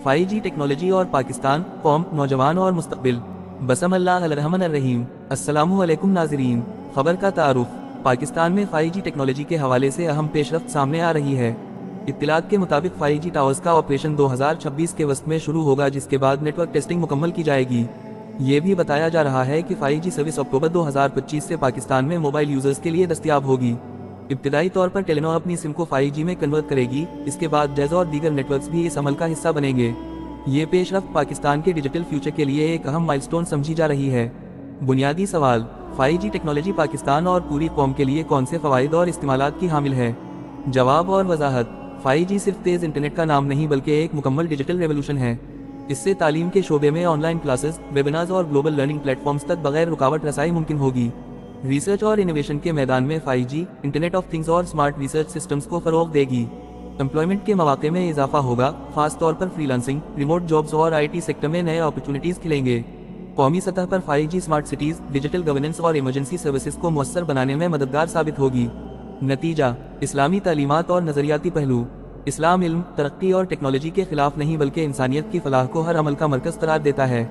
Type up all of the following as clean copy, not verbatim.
5G technology اور پاکستان، قوم، نوجوان اور مستقبل۔ بسم اللہ الرحمن الرحیم۔ السلام علیکم ناظرین، خبر کا تعارف۔ پاکستان میں 5G ٹیکنالوجی کے حوالے سے اہم پیش رفت سامنے آ رہی ہے۔ اطلاعات کے مطابق 5G ٹاورز کا آپریشن 2026 کے وسط میں شروع ہوگا، جس کے بعد نیٹ ورک ٹیسٹنگ مکمل کی جائے گی۔ یہ بھی بتایا جا رہا ہے کہ 5G سروس اکتوبر 2025 سے پاکستان میں موبائل یوزرز کے لیے دستیاب ہوگی۔ ابتدائی طور پر ٹیلینور اپنی سم کو 5G میں کنورٹ کرے گی، اس کے بعد ڈیز اور دیگر نیٹ ورکس بھی اس عمل کا حصہ بنیں گے۔ یہ پیش رفت پاکستان کے ڈیجیٹل فیوچر کے لیے ایک اہم مائلسٹون سمجھی جا رہی ہے۔ بنیادی سوال: 5G ٹیکنالوجی پاکستان اور پوری قوم کے لیے کون سے فوائد اور استعمالات کی حامل ہے؟ جواب اور وضاحت: 5G صرف تیز انٹرنیٹ کا نام نہیں بلکہ ایک مکمل ڈیجیٹل ریولوشن ہے۔ اس سے تعلیم کے شعبے میں آن لائن کلاسز، ویبینارز اور گلوبل لرننگ پلیٹ فارمز تک بغیر رکاوٹ رسائی ممکن ہوگی۔ ریسرچ اور انویشن کے میدان میں 5G انٹرنیٹ آف تھنگز اور اسمارٹ ریسرچ سسٹمز کو فروغ دے گی۔ امپلائمنٹ کے مواقع میں اضافہ ہوگا، خاص طور پر فری لانسنگ، ریموٹ جابز اور IT سیکٹر میں نئے اپرچونٹیز کھلیں گے۔ قومی سطح پر 5G smart cities, digital governance اور ایمرجنسی سروسز کو مؤثر بنانے میں مددگار ثابت ہوگی۔ نتیجہ: اسلامی تعلیمات اور نظریاتی پہلو۔ اسلام علم، ترقی اور ٹیکنالوجی کے خلاف نہیں بلکہ انسانیت کی فلاح کو ہر عمل کا مرکز قرار دیتا ہے۔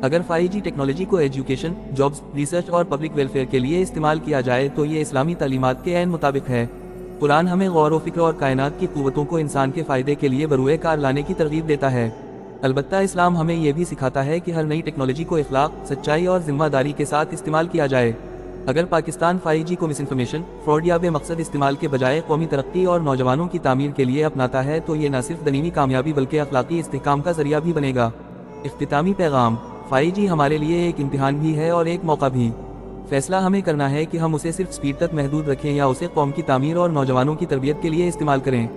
اگر 5G ٹیکنالوجی کو ایجوکیشن، جابز، ریسرچ اور پبلک ویلفیئر کے لیے استعمال کیا جائے تو یہ اسلامی تعلیمات کے عین مطابق ہے۔ قرآن ہمیں غور و فکر اور کائنات کی قوتوں کو انسان کے فائدے کے لیے بروئے کار لانے کی ترغیب دیتا ہے۔ البتہ اسلام ہمیں یہ بھی سکھاتا ہے کہ ہر نئی ٹیکنالوجی کو اخلاق، سچائی اور ذمہ داری کے ساتھ استعمال کیا جائے۔ اگر پاکستان 5G کو مس انفارمیشن، فراڈ یا بے مقصد استعمال کے بجائے قومی ترقی اور نوجوانوں کی تعمیر کے لیے اپناتا ہے تو یہ نہ صرف دنیوی کامیابی بلکہ اخلاقی استحکام کا ذریعہ بھی بنے گا۔ اختتامی پیغام: 5G ہمارے لیے ایک امتحان بھی ہے اور ایک موقع بھی۔ فیصلہ ہمیں کرنا ہے کہ ہم اسے صرف سپیڈ تک محدود رکھیں یا اسے قوم کی تعمیر اور نوجوانوں کی تربیت کے لیے استعمال کریں۔